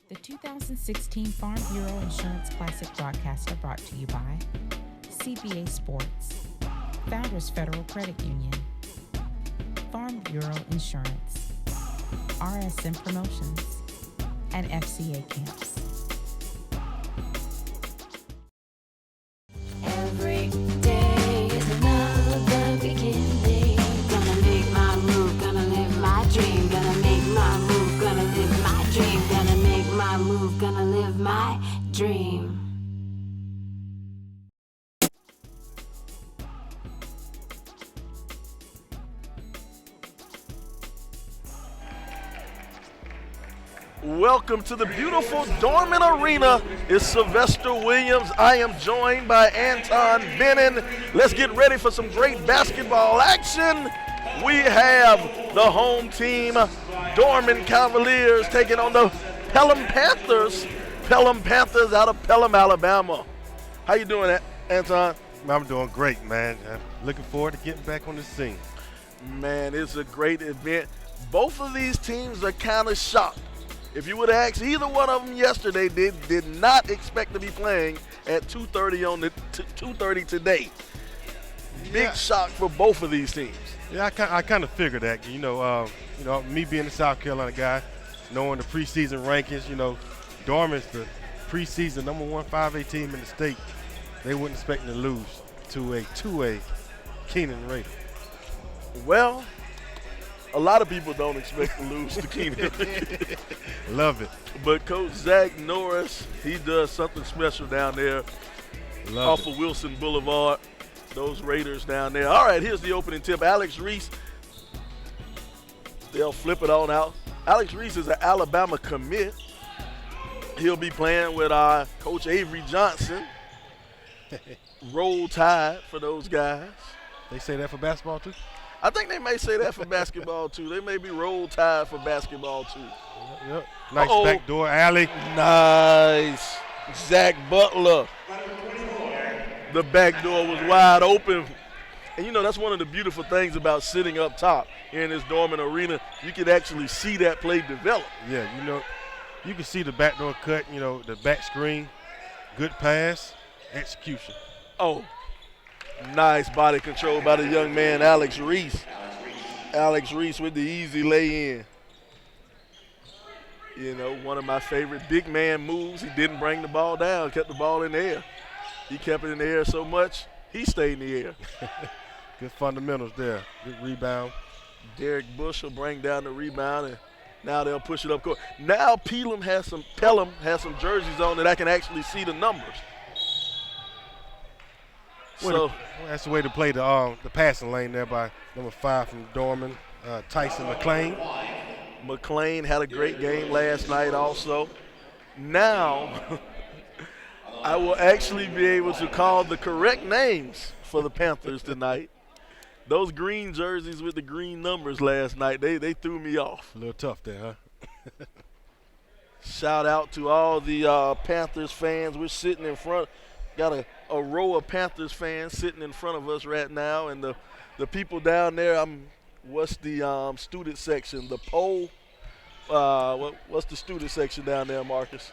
The 2016 Farm Bureau Insurance Classic Broadcaster brought to you by CBA Sports, Founders Federal Credit Union, Farm Bureau Insurance, RSM Promotions, and FCA Camps. Every day is another beginning. Gonna make my move, gonna live my dream. Gonna make my move, gonna live my dream. Gonna make my move, gonna live my dream. Welcome to the beautiful Dorman Arena. It's Sylvester Williams. I am joined by Anton Bennon. Let's get ready for some great basketball action. We have the home team, Dorman Cavaliers, taking on the Pelham Panthers. Pelham Panthers out of Pelham, Alabama. How you doing, Anton? I'm doing great, man. I'm looking forward to getting back on the scene. Man, it's a great event. Both of these teams are kind of shocked. If you would have asked either one of them yesterday, they did not expect to be playing at 2:30 on the 2:30 today. Big shock for both of these teams. Yeah, I kind of figured that. Me being a South Carolina guy, knowing the preseason rankings, Dorman's the preseason number 1 5A team in the state. They wouldn't expect to lose to a 2A Keenan Raider. Well, a lot of people don't expect to lose to Keenan. Love it. But Coach Zach Norris, he does something special down there off of Wilson Boulevard. Those Raiders down there. All right, here's the opening tip. Alex Reese, they'll flip it on out. Alex Reese is an Alabama commit. He'll be playing with Coach Avery Johnson. Roll Tide for those guys. They say that for basketball too? I think they may say that for basketball too. They may be Roll Tide for basketball too. Yep. Nice backdoor alley. Nice. Zach Butler. The back door was wide open. And that's one of the beautiful things about sitting up top here in this Dorman Arena. You can actually see that play develop. Yeah, you can see the backdoor cut, the back screen, good pass, execution. Oh, nice body control by the young man, Alex Reese. Alex Reese with the easy lay-in. One of my favorite big man moves. He didn't bring the ball down, kept the ball in the air. He kept it in the air so much, he stayed in the air. Good fundamentals there. Good rebound. Derek Bush will bring down the rebound, and now they'll push it up court. Now Pelham has some jerseys on that I can actually see the numbers. So that's the way to play the passing lane there by number 5 from Dorman, Tyson McClain. McClain had a great game last night also. Now I will actually be able to call the correct names for the Panthers tonight. Those green jerseys with the green numbers last night, they threw me off. A little tough there, huh? Shout out to all the Panthers fans. We're sitting in front. Got a row of Panthers fans sitting in front of us right now. And the people down there, what's the student section? The poll? What's the student section down there, Marcus?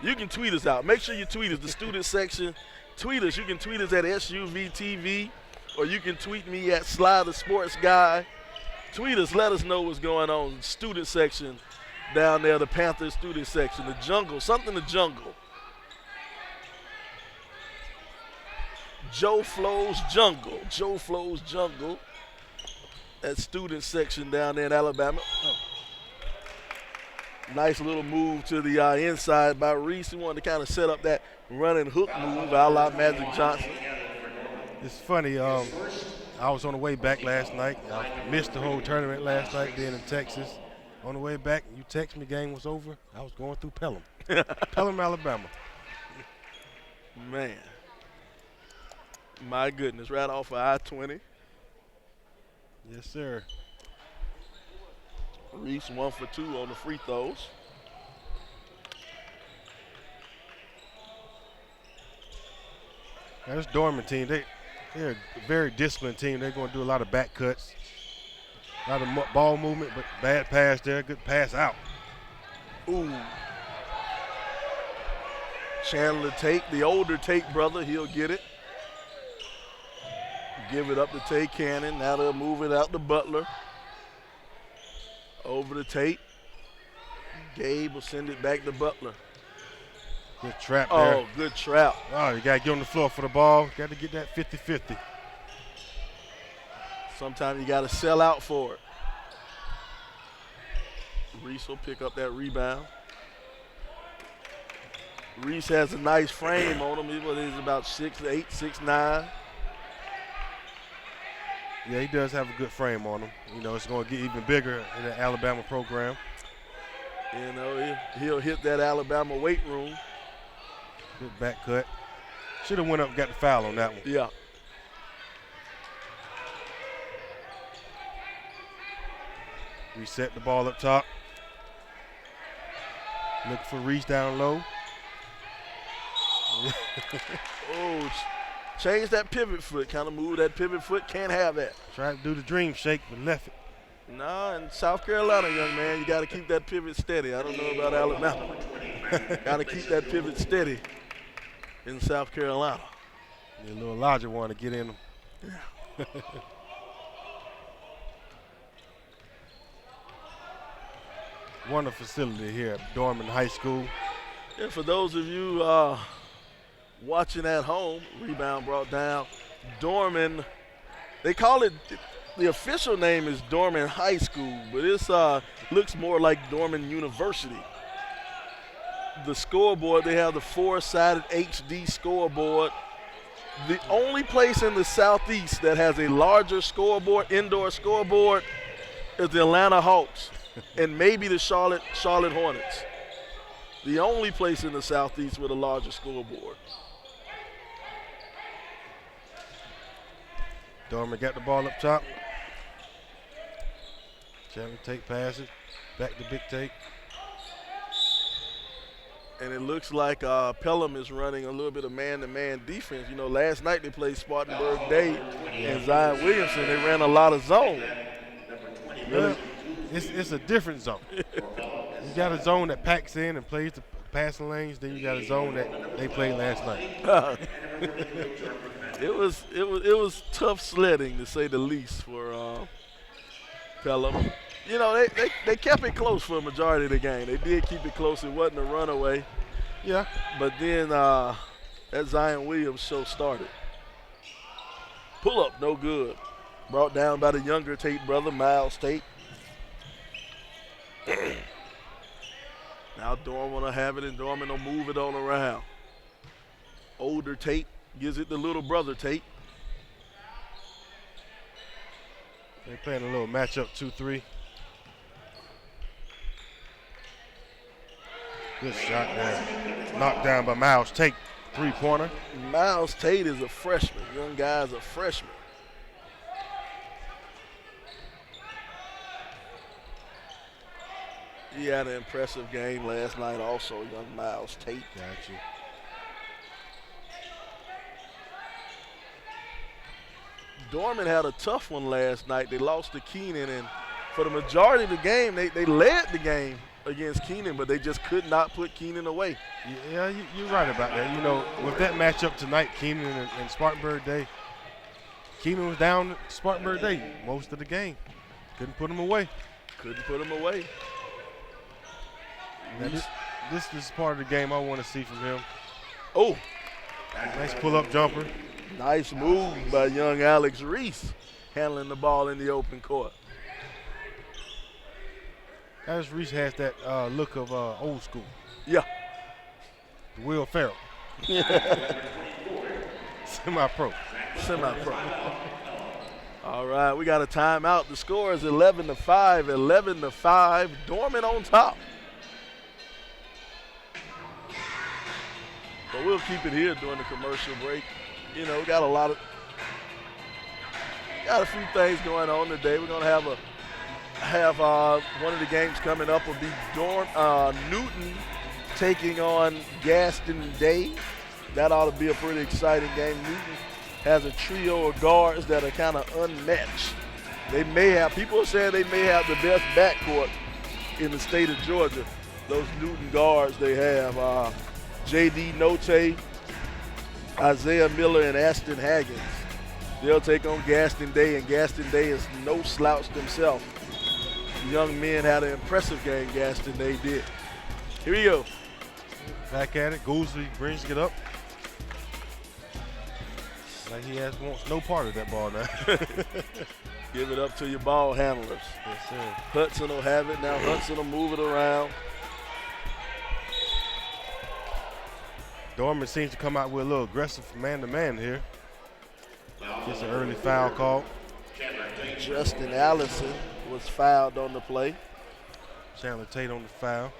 You can tweet us out. Make sure you tweet us. The student section, tweet us. You can tweet us at SUVtv, or you can tweet me at Sly the Sports Guy. Tweet us. Let us know what's going on. Student section down there, the Panthers student section. The jungle, something to jungle. Joe Flow's Jungle. Joe Flow's Jungle. That student section down there in Alabama. Oh. Nice little move to the inside by Reese. He wanted to kind of set up that running hook move a la Magic Johnson. It's funny. I was on the way back last night. I missed the whole tournament last night being in Texas. On the way back, you text me, game was over. I was going through Pelham. Pelham, Alabama. Man. My goodness, right off of I-20. Yes, sir. Reese 1 for 2 on the free throws. Now, this Dorman team, they're a very disciplined team. They're going to do a lot of back cuts. A lot of ball movement, but bad pass there. Good pass out. Ooh. Chandler Tate, the older Tate brother, he'll get it. Give it up to Tate Cannon. Now they'll move it out to Butler. Over to Tate. Gabe will send it back to Butler. Good trap there. Oh, good trap. Oh, you got to get on the floor for the ball. Got to get that 50-50. Sometimes you got to sell out for it. Reese will pick up that rebound. Reese has a nice frame on him. He's about 6'8", 6'9". Yeah, he does have a good frame on him. You know, it's going to get even bigger in the Alabama program. You know, he'll hit that Alabama weight room. Good back cut. Should have went up and got the foul on that one. Yeah. Reset the ball up top. Look for Reese down low. Oh, change that pivot foot. Kind of move that pivot foot. Can't have that. Tried to do the dream shake, but left it. Nah, in South Carolina, young man, you got to keep that pivot steady. I don't know about Alabama. Got to keep that pivot steady in South Carolina. Yeah, little Elijah wanted to get in him. Yeah. Wonderful facility here at Dorman High School. Yeah, for those of you watching at home, rebound brought down. Dorman, they call it, the official name is Dorman High School, but it's looks more like Dorman University. The scoreboard, they have the four-sided HD scoreboard. The only place in the Southeast that has a larger scoreboard, indoor scoreboard, is the Atlanta Hawks and maybe the Charlotte Hornets. The only place in the Southeast with a larger scoreboard. Dorman got the ball up top. Chandler Tate passes. Back to Big Tate. And it looks like Pelham is running a little bit of man-to-man defense. You know, last night they played Spartanburg Day and Zion Williamson. They ran a lot of zone. Really? It's a different zone. You got a zone that packs in and plays the passing lanes. Then you got a zone that they played last night. It was tough sledding, to say the least, for Pelham. You know, they kept it close for a majority of the game. They did keep it close. It wasn't a runaway. Yeah. But then that Zion Williams show started. Pull up, no good. Brought down by the younger Tate brother, Miles Tate. Now Dorman will have it, and Dorman will move it on around. Older Tate gives it to little brother Tate. They're playing a little matchup 2-3. Good shot there. Knocked down by Miles Tate, three-pointer. Miles Tate is a freshman. Young guy's a freshman. He had an impressive game last night also, young Miles Tate. Got you. Dorman had a tough one last night. They lost to Keenan, and for the majority of the game, they led the game against Keenan, but they just could not put Keenan away. Yeah, you're right about that. You know, with that matchup tonight, Keenan and Spartanburg Day, Keenan was down at Spartanburg Day most of the game. Couldn't put him away. Couldn't put him away. Now this is part of the game I want to see from him. Oh. Nice pull-up jumper. Nice move by young Alex Reese, handling the ball in the open court. Alex Reese has that look of old school. Yeah. Will Ferrell. Semi-pro. Semi-pro. All right, we got a timeout. The score is 11-5, 11-5. Dorman on top. But we'll keep it here during the commercial break. You know, got a few things going on today. We're gonna have one of the games coming up will be Newton taking on Gaston Day. That ought to be a pretty exciting game. Newton has a trio of guards that are kind of unmatched People are saying they may have the best backcourt in the state of Georgia. Those Newton guards they have, J.D. Notte, Isaiah Miller, and Ashton Haggins. They'll take on Gaston Day, and Gaston Day is no slouch himself. The young men had an impressive game, Gaston Day did. Here we go. Back at it, Goolsby brings it up. Like he wants no part of that ball now. Give it up to your ball handlers. Yes, sir. Hudson will have it. Now Hudson will move it around. Dorman seems to come out with a little aggressive man-to-man here. Gets an early foul call. Justin Allison was fouled on the play. Chandler Tate on the foul.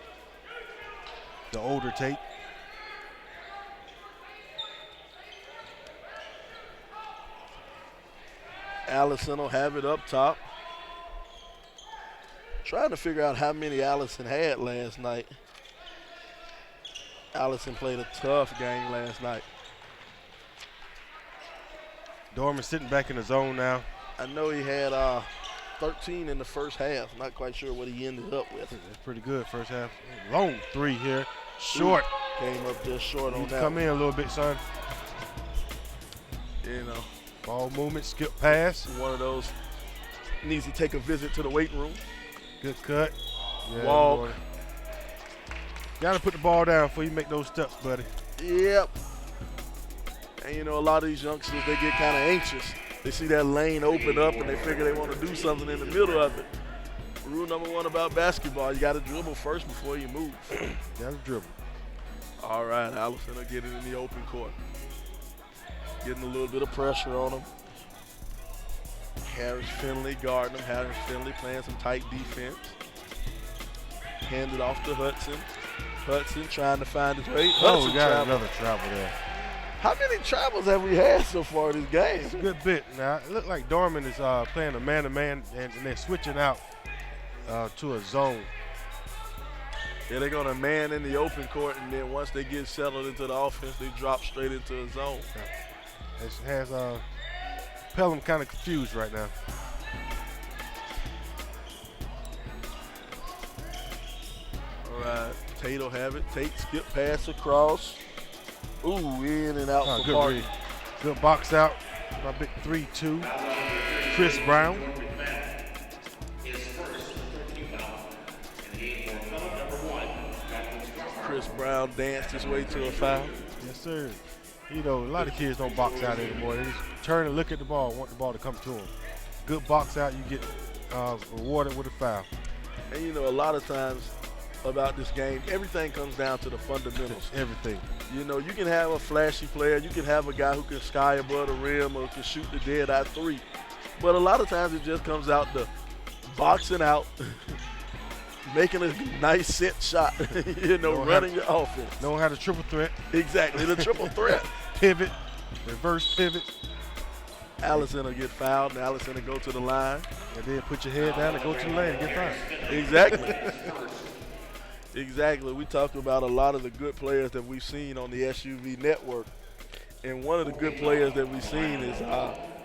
The older Tate. Allison will have it up top. Trying to figure out how many Allison had last night. Allison played a tough game last night. Dorman sitting back in the zone now. I know he had 13 in the first half. Not quite sure what he ended up with. That's pretty good first half. Long three here. Short. Came up just short on that. Come in a little bit, son. You know. Ball movement, skip pass. One of those needs to take a visit to the weight room. Good cut. Yeah, walk. Got to put the ball down before you make those steps, buddy. Yep. And, you know, a lot of these youngsters, they get kind of anxious. They see that lane open up and they figure they want to do something in the middle of it. Rule number one about basketball, you got to dribble first before you move. Got to dribble. All right, Allison will get it in the open court. Getting a little bit of pressure on him. Harris Finley guarding him. Harris Finley playing some tight defense. Hand it off to Hudson. Hudson trying to find his way. Oh, we got another travel there. How many travels have we had so far this game? It's a good bit. Now, it looked like Dorman is playing a man-to-man, and they're switching out to a zone. Yeah, they're going to man in the open court, and then once they get settled into the offense, they drop straight into a zone. It has Pelham kind of confused right now. All right, Tate will have it. Tate skip pass across. Ooh, in and out for good Martin. read. Good box out. My big 3-2. Chris Brown. Chris Brown danced his way to a foul. Yes, sir. You know, a lot of kids don't box out anymore. They just turn and look at the ball, want the ball to come to them. Good box out, you get rewarded with a foul. And, you know, a lot of times about this game, everything comes down to the fundamentals. Everything. You know, you can have a flashy player. You can have a guy who can sky above the rim or can shoot the dead-eye three. But a lot of times it just comes out to boxing out, making a nice set shot, you know, running your offense. Knowing how to triple threat. Exactly, the triple threat. Pivot, reverse pivot. Allison will get fouled, and Allison will go to the line. And then put your head down and go to the lane and get fouled. Exactly. Exactly. We talked about a lot of the good players that we've seen on the SUV network. And one of the good players that we've seen is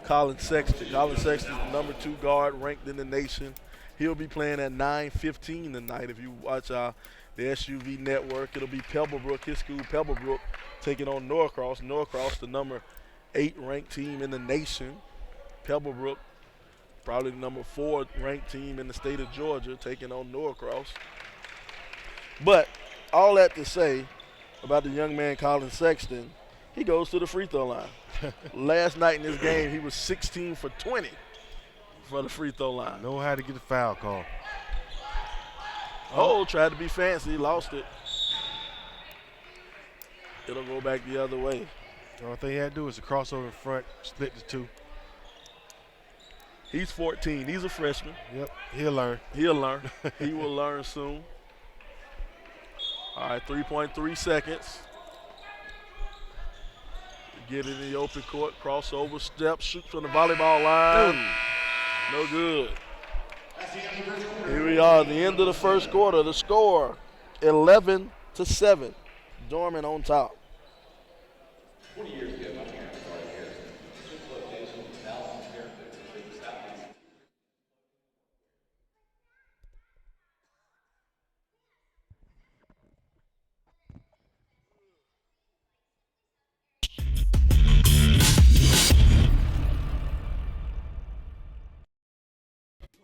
Colin Sexton. Colin Sexton is the number 2 guard ranked in the nation. He'll be playing at 9:15 tonight. If you watch the SUV network, it'll be Pebblebrook, his school, Pebblebrook, taking on Norcross. Norcross, the number 8 ranked team in the nation. Pebblebrook, probably the number 4 ranked team in the state of Georgia, taking on Norcross. But all that to say about the young man Colin Sexton, he goes to the free throw line. Last night in this game, he was 16 for 20 for the free throw line. Know how to get a foul call. Oh, tried to be fancy, lost it. It'll go back the other way. The only thing he had to do is a crossover in front, split the 2. He's 14. He's a freshman. Yep, he'll learn. He'll learn. He will learn soon. All right, 3.3 seconds. Get it in the open court, crossover, step, shoots from the volleyball line. No good. Here we are at the end of the first quarter. The score, 11-7. Dorman on top.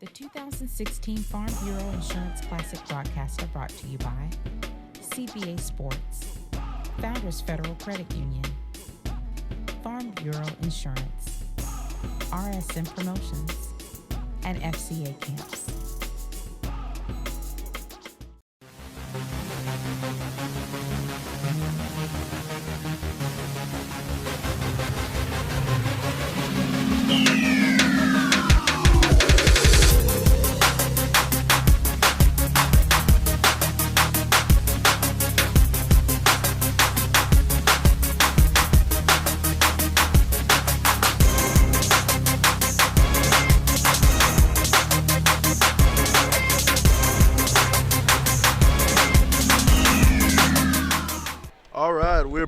The 2016 Farm Bureau Insurance Classic broadcaster brought to you by CBA Sports, Founders Federal Credit Union, Farm Bureau Insurance, RSM Promotions, and FCA Camps.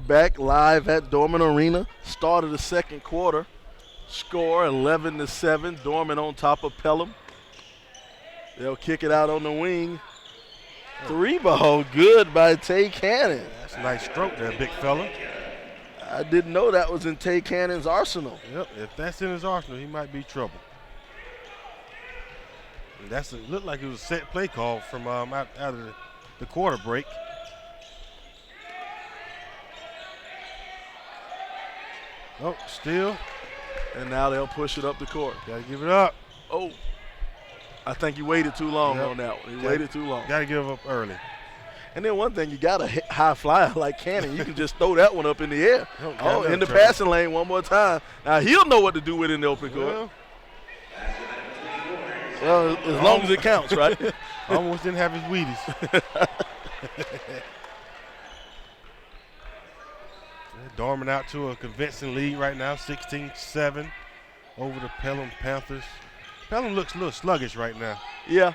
Back live at Dorman Arena. Start of the second quarter. Score 11-7. Dorman on top of Pelham. They'll kick it out on the wing. 3-ball good by Tay Cannon. That's a nice stroke there, big fella. I didn't know that was in Tay Cannon's arsenal. Yep, if that's in his arsenal, he might be trouble. And looked like it was a set play call from out of the quarter break. Oh, still. And now they'll push it up the court. Gotta give it up. Oh, I think he waited too long on that one. He waited too long. Gotta give up early. And then one thing, you got a high flyer like Cannon. You can just throw that one up in the air. In the passing lane one more time. Now he'll know what to do with it in the open court. Well, as long as it counts, right? Almost didn't have his Wheaties. Dorman out to a convincing lead right now, 16-7 over the Pelham Panthers. Pelham looks a little sluggish right now. Yeah.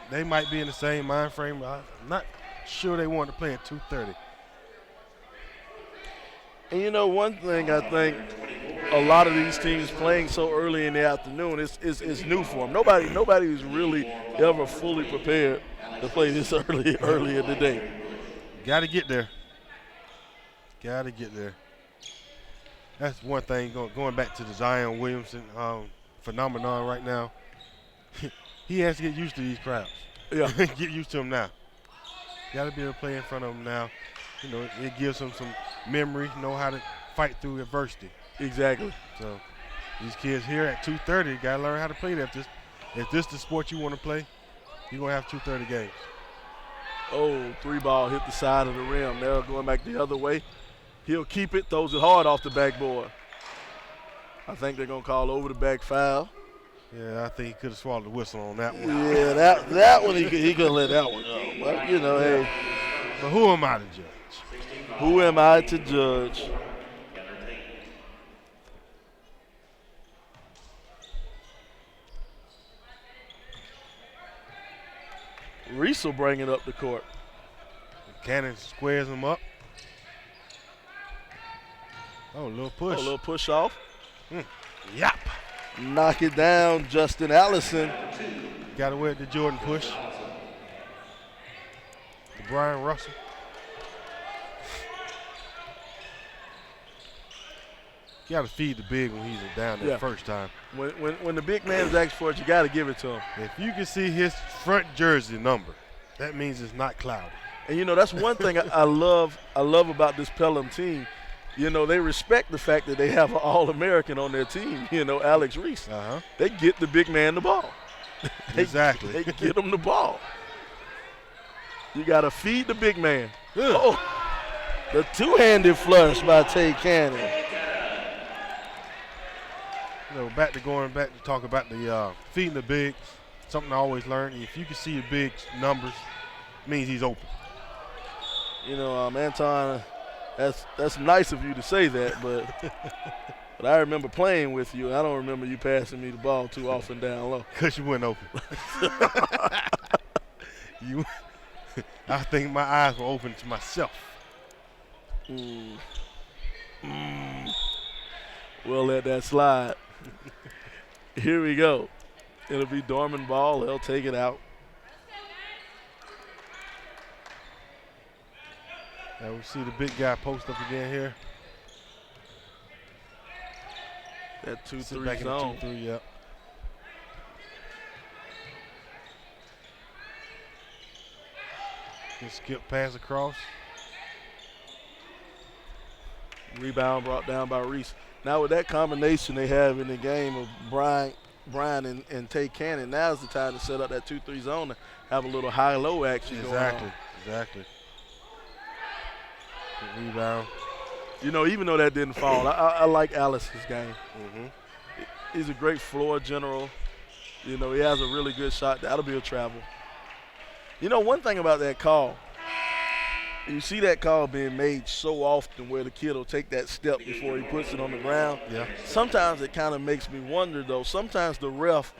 They might be in the same mind frame. I'm not sure they want to play at 2:30. And you know, one thing I think a lot of these teams playing so early in the afternoon is new for them. Nobody is really ever fully prepared to play this early in the day. Got to get there. Got to get there. That's one thing going back to the Zion Williamson phenomenon right now. He has to get used to these crowds. Yeah. Get used to them now. Got to be able to play in front of them now. You know, it gives them some memory, know how to fight through adversity. Exactly. So these kids here at 2:30 got to learn how to play that. If this the sport you want to play, you're going to have 2:30 games. Oh, 3-ball hit the side of the rim. Now going back the other way. He'll keep it, throws it hard off the backboard. I think they're going to call over the back foul. Yeah, I think he could have swallowed the whistle on that one. Yeah, that one he could let that one go. But, you know, hey. But who am I to judge? Who am I to judge? Reese will bring it up the court. Cannon squares him up. Oh, a little push. A little push off. Yep. Knock it down, Justin Allison. Got away with the Jordan push. The Brian Russell. You got to feed the big when he's down there first time. When the big man's asking for it, you got to give it to him. If you can see his front jersey number, that means it's not cloudy. And, you know, that's one thing I love about this Pelham team. You know, they respect the fact that they have an All-American on their team, you know, Alex Reese. They get the big man the ball. Exactly. They get him the ball. You got to feed the big man. Good. Oh, the two-handed flush by Tay Cannon. You know, going back to talk about the feeding the bigs, something I always learn. If you can see your bigs numbers, it means he's open. You know, Anton, that's nice of you to say that, but I remember playing with you. I don't remember you passing me the ball too often down low. Because you weren't open. I think my eyes were open to myself. We'll let that slide. Here we go. It'll be Dorman ball. They'll take it out. And we see the big guy post up again here. That 2-3 zone. 2-3, yep. Good skip pass across. Rebound brought down by Reese. Now with that combination they have in the game of Brian and Tay Cannon, now's the time to set up that 2-3 zone to have a little high-low action going on. Exactly. Good rebound. You know, even though that didn't fall, I like Alice's game. Mm-hmm. He's a great floor general. You know, he has a really good shot. That'll be a travel. You know, one thing about that call, you see that call being made so often where the kid will take that step before he puts it on the ground. Yeah. Sometimes it kind of makes me wonder, though. Sometimes the ref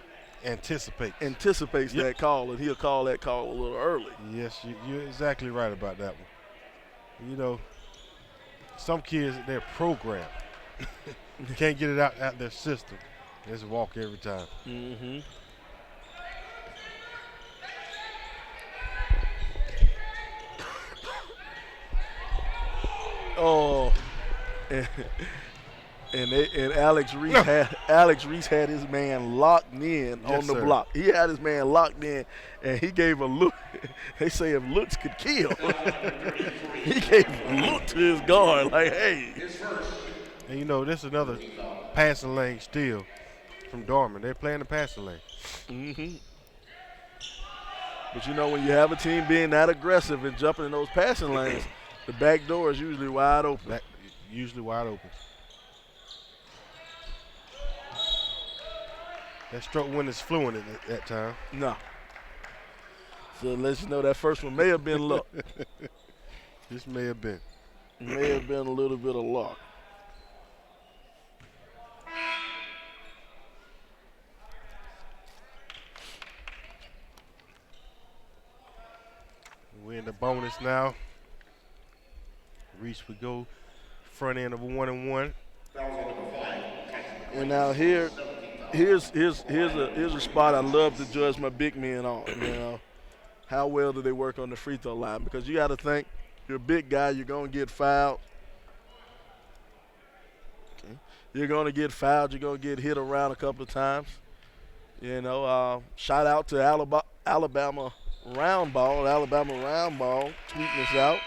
anticipates that call, and he'll call that call a little early. Yes, you're exactly right about that one. You know, some kids, they're programmed. Can't get it out their system. There's a walk every time. Mm-hmm. Oh, and Alex Reese had his man locked in on the block. He had his man locked in, and he gave a look. They say if looks could kill, he gave a look to his guard like, hey. And you know, this is another passing lane steal from Dorman. They're playing the passing lane. Mm-hmm. But you know, when you have a team being that aggressive and jumping in those passing lanes, the back door is usually wide open. That stroke win is fluent at that time. No. So it lets you know that first one may have been luck. This may have been. May have been a little bit of luck. We're in the bonus now. Reese would go front end of a 1-and-1. And now here's a spot I love to judge my big men on. You know, how well do they work on the free throw line? Because you got to think, you're a big guy, you're going to get fouled. Okay. You're going to get fouled. You're going to get hit around a couple of times. You know, shout out to Alabama round ball tweeting this out,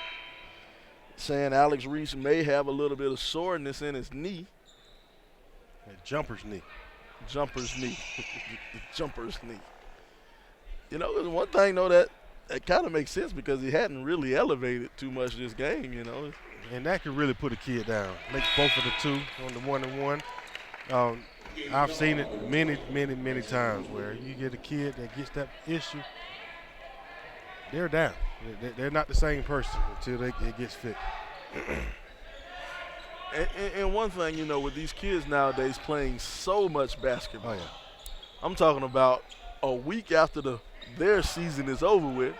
saying Alex Reese may have a little bit of soreness in his knee. Jumper's knee. The jumper's knee. You know, there's one thing, though, that kind of makes sense because he hadn't really elevated too much this game, you know. And that could really put a kid down. Make both of the two on the 1-and-1. I've seen it many times where you get a kid that gets that issue, they're down. They're not the same person until it gets fixed. And one thing, you know, with these kids nowadays playing so much basketball. Oh, yeah. I'm talking about a week after their season is over with,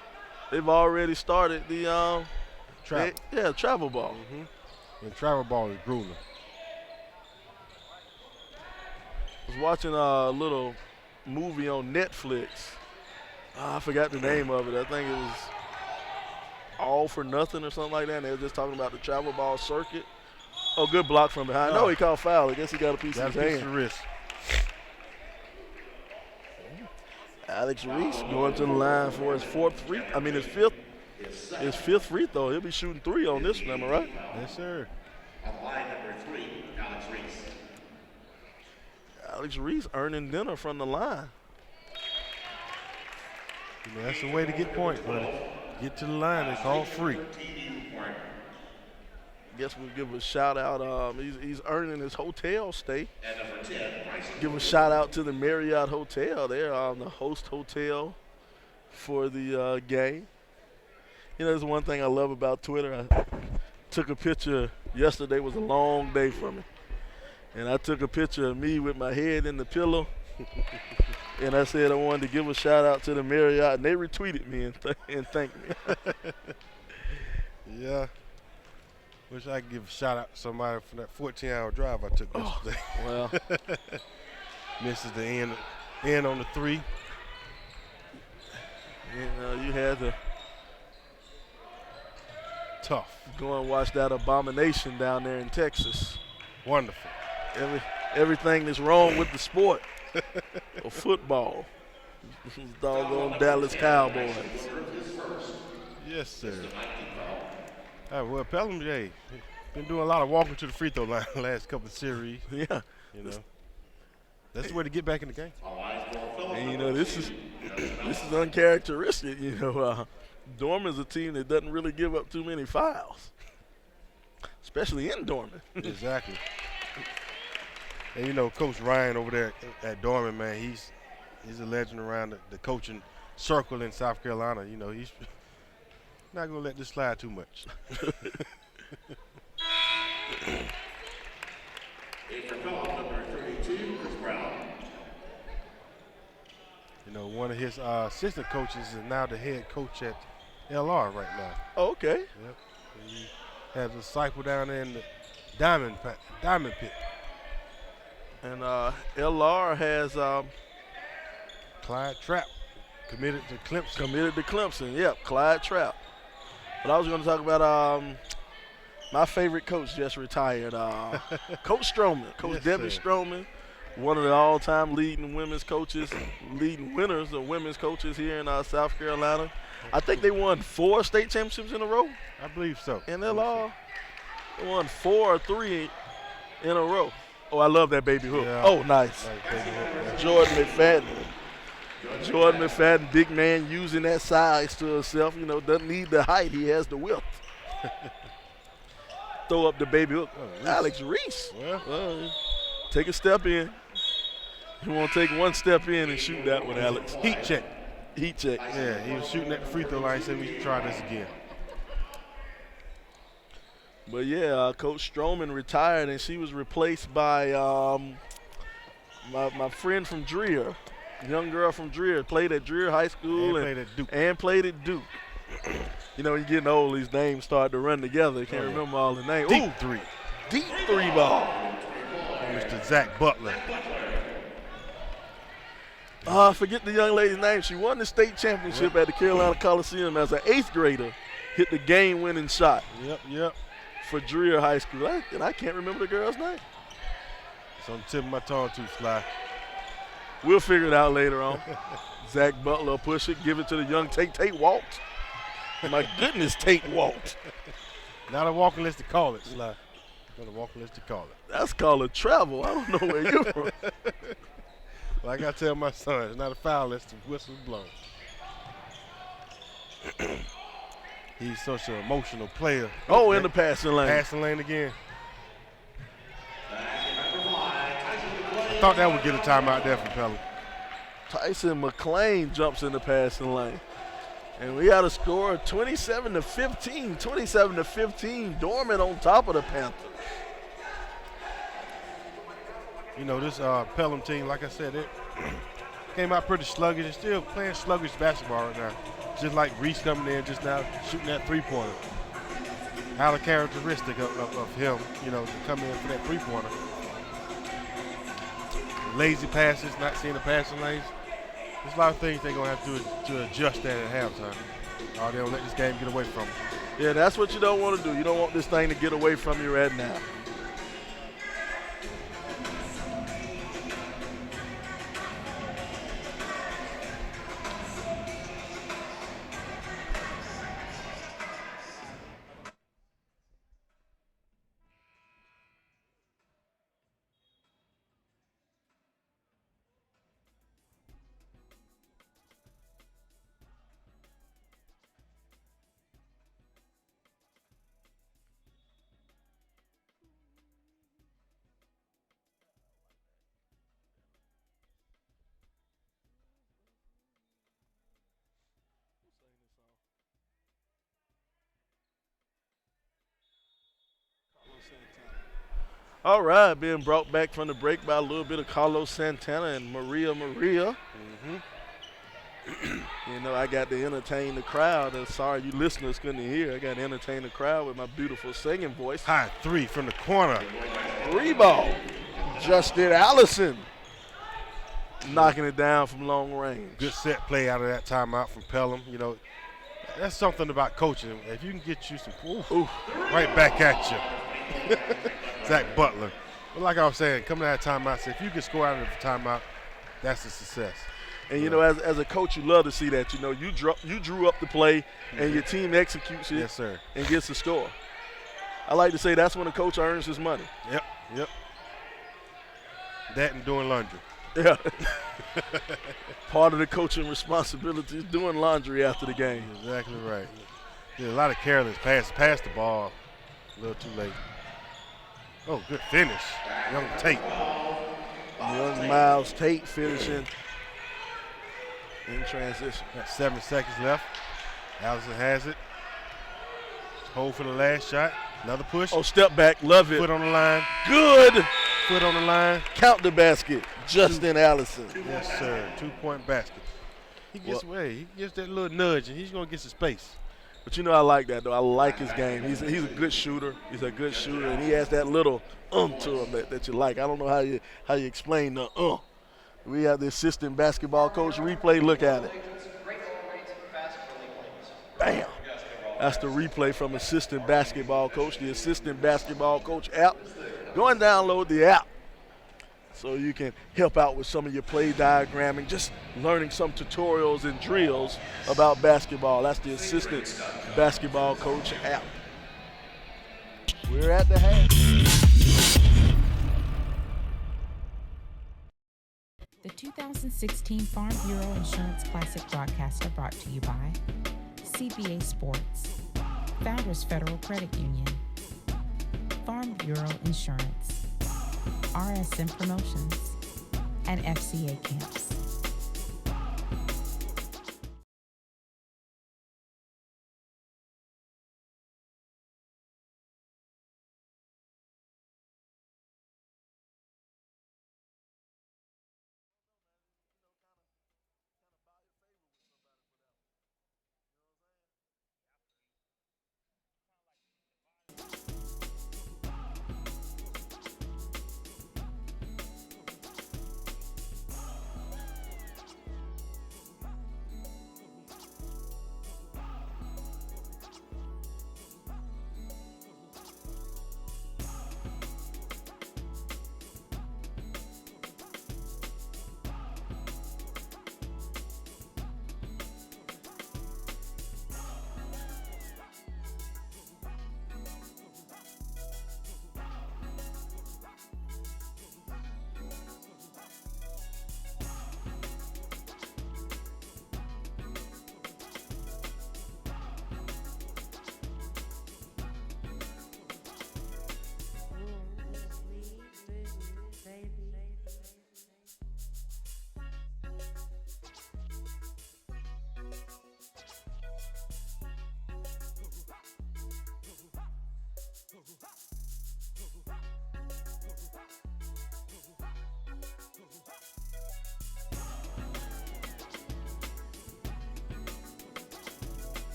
they've already started the travel ball. Mm-hmm. And travel ball is grueling. I was watching a little movie on Netflix. I forgot the name of it. I think it was All for Nothing or something like that. And they were just talking about the travel ball circuit. Oh, good block from behind. No, he called foul. I guess he got a piece of his hand. Piece of wrist. Alex Reese going to the line for his his fifth free throw. He'll be shooting 3 on this one, am I right? Yes, sir. On line number 3, Alex Reese. Alex Reese earning dinner from the line. You know, that's the way to get points, buddy. Get to the line. It's all free. Guess we'll give a shout out. He's earning his hotel stay. And number 10, give a shout out to the Marriott Hotel. They're the host hotel for the game. You know, there's one thing I love about Twitter. I took a picture. Yesterday was a long day for me. And I took a picture of me with my head in the pillow. And I said I wanted to give a shout out to the Marriott. And they retweeted me and thanked me. Yeah. Wish I could give a shout out to somebody for that 14-hour drive I took yesterday. Well. Misses the end on the 3. You know, you had to tough. Go and watch that abomination down there in Texas. Wonderful. Everything that's wrong with the sport of football. Doggone Dallas Cowboys. Yes, sir. Well, Pelham, hey, been doing a lot of walking to the free throw line the last couple of series. Yeah. You know, that's the way to get back in the game. And, you know, this is uncharacteristic. You know, Dorman's a team that doesn't really give up too many fouls, especially in Dorman. Exactly. And, you know, Coach Ryan over there at Dorman, man, he's a legend around the coaching circle in South Carolina. You know, he's not going to let this slide too much. Number 32, Chris Brown. You know, one of his assistant coaches is now the head coach at LR right now. Oh, okay. Yep. He has a disciple down there in the Diamond Pit. And LR has Clyde Trapp committed to Clemson. Yep, Clyde Trapp. But I was going to talk about my favorite coach just retired, Coach Stroman. Coach Debbie Stroman, one of the all-time leading winners of women's coaches here in South Carolina. I think they won 4 state championships in a row. I believe so. And they won 4 or 3 in a row. Oh, I love that baby hook. Yeah. Oh, nice. Baby hook. Jordan McFadden, big man, using that size to himself. You know, doesn't need the height. He has the width. Throw up the baby hook. Reese. Alex Reese. Yeah. Take a step in. You want to take one step in and shoot that one, Alex. Heat check. Yeah, he was shooting at the free throw line. He said we should try this again. But yeah, Coach Stroman retired, and she was replaced by my friend from Dreer, young girl from Dreer, played at Dreer High School and played at Duke. You know, you're getting old; these names start to run together. You can't remember all the names. Deep three ball. Mr. Zach Butler. Forget the young lady's name. She won the state championship at the Carolina Coliseum as an 8th grader. Hit the game-winning shot. Yep. For Dreer High School. And I can't remember the girl's name. It's on the tip of my tongue too, Sly. We'll figure it out later on. Zach Butler push it, give it to the young Tate. Tate walked. My goodness, Tate walked. Not a walk unless to call it, Sly. Not a walk unless to call it. That's called a travel. I don't know where you're from. Like I tell my son, it's not a foul unless the whistle's blown. He's such an emotional player. Oh, in the passing lane. Passing lane again. I thought that would get a timeout there from Pelham. Tyson McClain jumps in the passing lane. And we got a score of 27-15. 27-15. Dorman on top of the Panthers. You know, this Pelham team, like I said, it came out pretty sluggish. They're still playing sluggish basketball right now. Just like Reese coming in just now, shooting that three-pointer. How the characteristic of him, you know, to come in for that three-pointer. Lazy passes, not seeing the passing lanes. There's a lot of things they're going to have to do to adjust that at halftime. Or they'll let this game get away from them. Yeah, that's what you don't want to do. You don't want this thing to get away from you right now. All right, being brought back from the break by a little bit of Carlos Santana and Maria. Mm-hmm. You know, I got to entertain the crowd. And sorry you listeners couldn't hear. I got to entertain the crowd with my beautiful singing voice. High three from the corner. Rebound. Justin Allison knocking it down from long range. Good set play out of that timeout from Pelham. You know, that's something about coaching. If you can get you some, right back at you. Zach Butler. But like I was saying, coming out of timeout, if you can score out of the timeout, that's a success. And, you know, as a coach, you love to see that. You know, you drew up the play, and your team executes it Yes, sir. and gets the score. I like to say that's when a coach earns his money. Yep. That and doing laundry. Yeah. Part of the coaching responsibility is doing laundry after the game. Exactly right. Yeah, a lot of careless pass the ball a little too late. Oh, good finish. Young Tate. Young Miles Tate finishing in transition. Got 7 seconds left. Allison has it. Hold for the last shot. Another push. Oh, step back. Love it. Foot on the line. Good. Foot on the line. Count the basket. Justin Allison. Yes, sir. 2-point basket. He gets away. He gets that little nudge, and he's going to get some space. But, you know, I like that, though. I like his game. He's a good shooter. He's a good shooter, and he has that little to him that you like. I don't know how you explain the We have the assistant basketball coach replay. Look at it. Bam. That's the replay from assistant basketball coach, the assistant basketball coach app. Go and download the app so you can help out with some of your play diagramming, just learning some tutorials and drills about basketball. That's the assistant basketball coach app. We're at the half. The 2016 Farm Bureau Insurance Classic broadcaster brought to you by CBA Sports, Founders Federal Credit Union, Farm Bureau Insurance, RSM Promotions, and FCA Camps.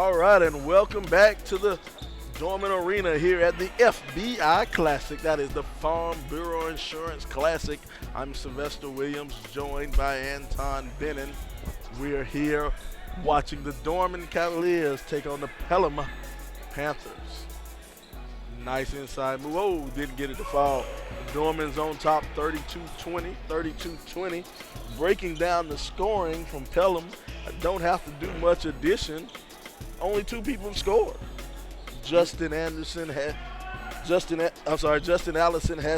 All right, and welcome back to the Dorman Arena here at the FBI Classic. That is the Farm Bureau Insurance Classic. I'm Sylvester Williams, joined by Anton Bennon. We're here watching the Dorman Cavaliers take on the Pelham Panthers. Nice inside move. Oh, didn't get it to fall. Dorman's on top 32-20, 32-20. Breaking down the scoring from Pelham. Don't have to do much addition. Only 2 people have scored. Justin Allison has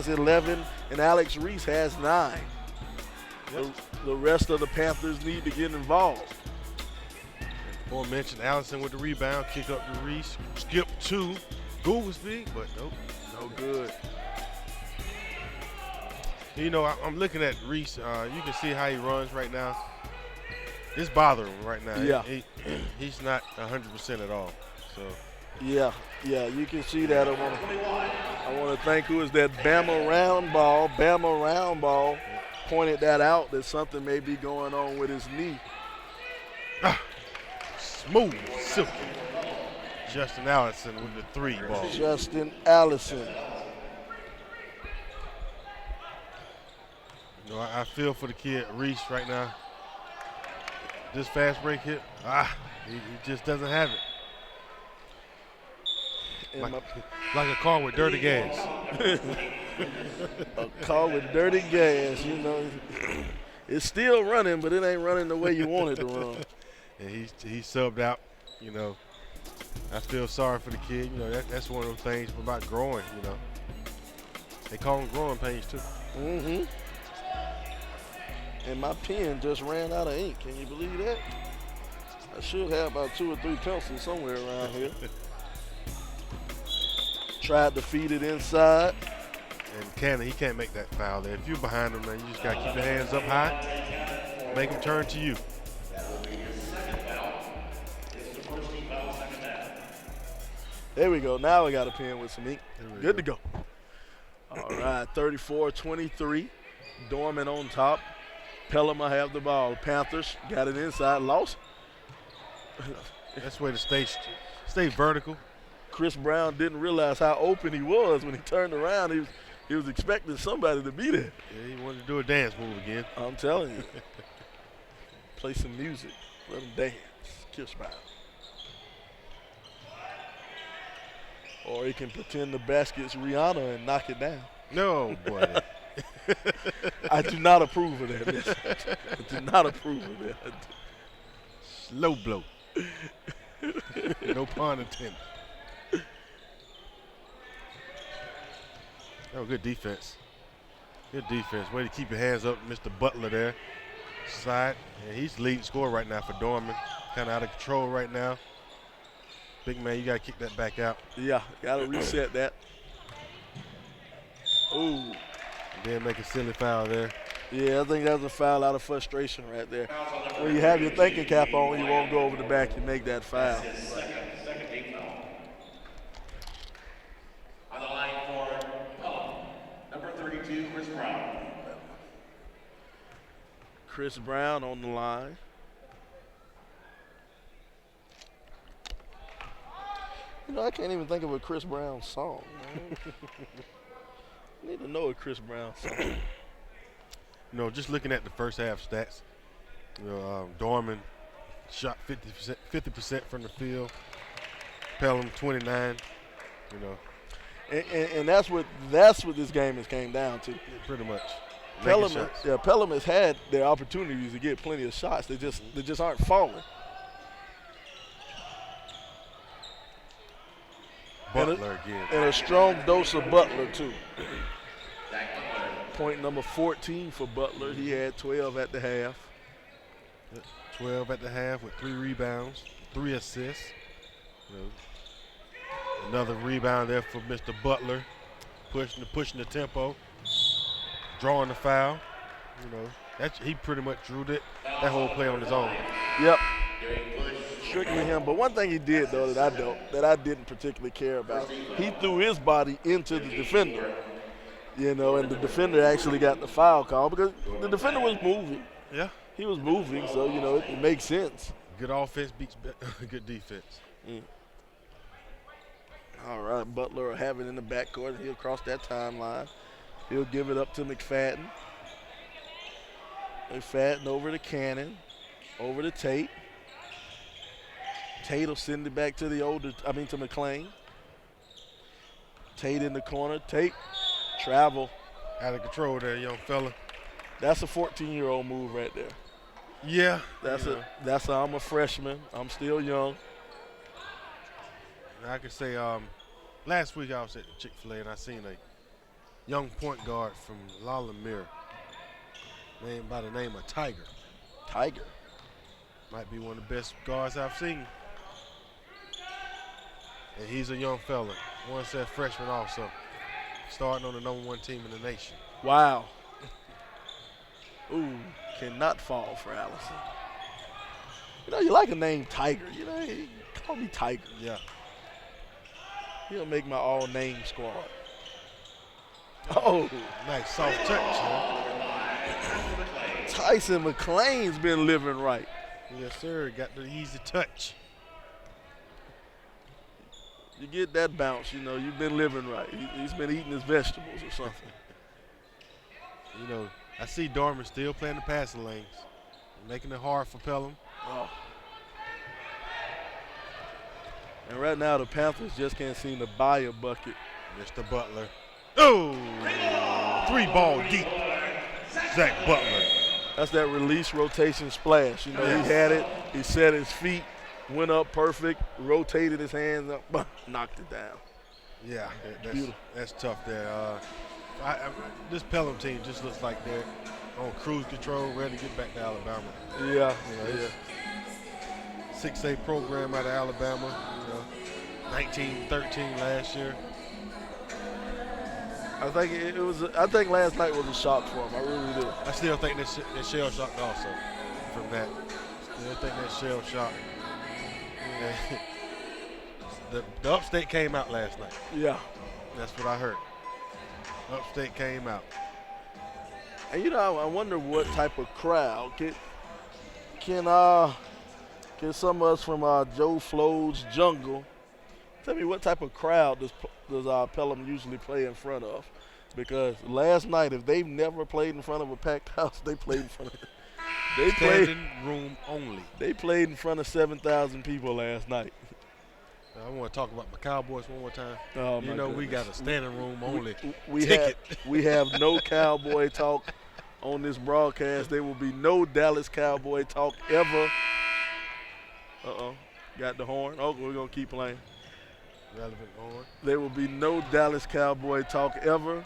11, and Alex Reese has 9. Yep. The rest of the Panthers need to get involved. Before mentioned, Allison with the rebound, kick up to Reese, skip 2. Google speed, but nope. No good. You know, I'm looking at Reese. You can see how he runs right now. It's bothering him right now. Yeah. He's not 100% at all. So. Yeah, you can see that. I want to thank who is that Bama round ball pointed that out that something may be going on with his knee. Smooth, silky. Justin Allison with the 3 ball. Justin Allison. You know, I feel for the kid Reese right now. This fast break hit, he just doesn't have it. Like a car with dirty gas. A car with dirty gas, you know. It's still running, but it ain't running the way you want it to run. And he's subbed out, you know. I feel sorry for the kid. You know, that's one of those things about growing, you know. They call them growing pains, too. Mm-hmm. And my pen just ran out of ink. Can you believe that? I should have about 2 or 3 pencils somewhere around here. Tried to feed it inside. And he can't make that foul there. If you're behind him, man, you just got to keep your hands up high. Make him turn to you. There we go. Now we got a pen with some ink. Good to go. All right, 34-23. Dorman on top. Pelham have the ball. Panthers got it inside. Lost. That's the way to stay vertical. Chris Brown didn't realize how open he was when he turned around. He was expecting somebody to be there. Yeah, he wanted to do a dance move again. I'm telling you. Play some music. Let him dance. Chris Brown. Or he can pretend the basket's Rihanna and knock it down. No, boy. I do not approve of that. I do not approve of that. Slow blow. No pun intended. Oh, good defense. Good defense. Way to keep your hands up, Mr. Butler there. Side. And he's the leading scorer right now for Dorman. Kind of out of control right now. Big man, you got to kick that back out. Yeah, got to reset that. Ooh. Then make a silly foul there. Yeah, I think that was a foul out of frustration right there. When you have your thinking cap on, you won't go over the back and make that foul. Second team foul. On the line for Pelham, number 32, Chris Brown. Chris Brown on the line. You know, I can't even think of a Chris Brown song, man. I need to know a Chris Brown song. You know, just looking at the first half stats, you know, Dorman shot 50% from the field. Pelham 29. You know, and that's what this game has came down to. Pretty much. Pelham has had their opportunities to get plenty of shots. They just aren't falling. Butler again. And a strong dose of Butler, too. Point number 14 for Butler. He had 12 at the half. 12 at the half with 3 rebounds, 3 assists. You know, another rebound there for Mr. Butler. Pushing the tempo. Drawing the foul. You know, he pretty much drew that whole play on his own. Yep. Strictly him. But one thing he did, though, that I didn't particularly care about, he threw his body into the defender. You know, and the defender actually got the foul call because the defender was moving. Yeah. He was moving, so, you know, it makes sense. Good offense beats good defense. All right, Butler will have it in the backcourt. He'll cross that timeline. He'll give it up to McFadden. McFadden over to Cannon, over to Tate. Tate will send it back to to McClain. Tate in the corner. Tate, travel. Out of control there, young fella. That's a 14-year-old move right there. Yeah. I'm a freshman. I'm still young. I could say last week I was at Chick-fil-A and I seen a young point guard from Lalamere named by the name of Tiger. Tiger. Might be one of the best guards I've seen. And he's a young fella. One said freshman also. Starting on the #1 team in the nation. Wow. Ooh, cannot fall for Allison. You know, you like a name Tiger. You know, hey, call me Tiger. Yeah. He'll make my all-name squad. Oh. Nice soft touch, huh? Tyson McClain's been living right. Yes, sir. Got the easy touch. You get that bounce, you know, you've been living right. He's been eating his vegetables or something. You know, I see Dorman still playing the passing lanes, making it hard for Pelham. Oh. And right now the Panthers just can't seem to buy a bucket. Mr. Butler. Oh! 3-ball deep. Zach Butler. That's that release rotation splash. You know, he had it, he set his feet, went up perfect, rotated his hands up, knocked it down. Yeah, Beautiful. That's tough there. This Pelham team just looks like they're on cruise control, ready to get back to Alabama. Yeah, You know, 6A program out of Alabama, 19-13 last year. I think last night was a shock for him. I really do. I still think they're shell shocked also from that. Still think they're shell shocked. The upstate came out last night. Yeah. That's what I heard. Upstate came out. And you know, I wonder what type of crowd can some of us from Joe Flo's Jungle tell me what type of crowd does Pelham usually play in front of? Because last night, if they've never played in front of a packed house, they played in front of Standing room only. They played in front of 7,000 people last night. I want to talk about my Cowboys one more time. Oh, you know, we got a standing room only we ticket. We have no Cowboy talk on this broadcast. There will be no Dallas Cowboy talk ever. Got the horn. Oh, we're going to keep playing. Relevant horn. There will be no Dallas Cowboy talk ever.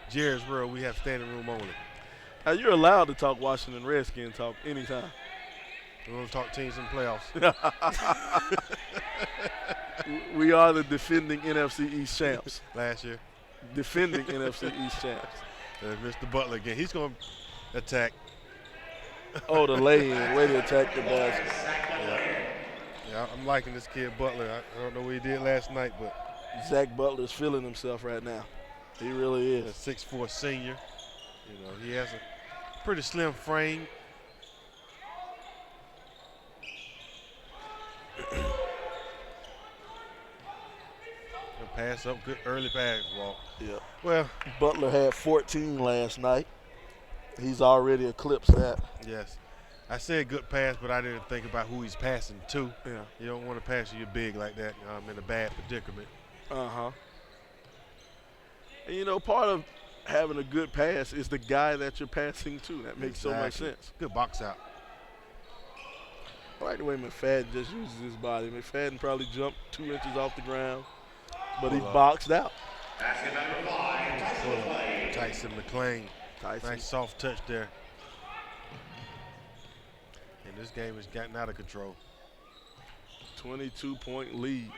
Jerry's World, we have standing room only. Now, you're allowed to talk Washington Redskin talk anytime. We want to talk teams in the playoffs. We are the defending NFC East champs. Last year. Defending NFC East champs. Mr. Butler again. He's going to attack. Oh, the lay-in. Way to attack the basket. Yeah, I'm liking this kid Butler. I don't know what he did last night, but Zach Butler's feeling himself right now. He really is. A 6'4" senior. You know, he has a pretty slim frame. Pass up, good early pass walk. Yeah. Well, Butler had 14 last night. He's already eclipsed that. Yes. I said good pass, but I didn't think about who he's passing to. Yeah. You don't want to pass you big like that in a bad predicament. Uh-huh. And, you know, part of having a good pass is the guy that you're passing to. That makes so much sense. Good box out. I like the way McFadden just uses his body. McFadden probably jumped 2 inches off the ground, but he boxed out. Tyson McClain. Nice soft touch there. And this game has gotten out of control. 22-point lead.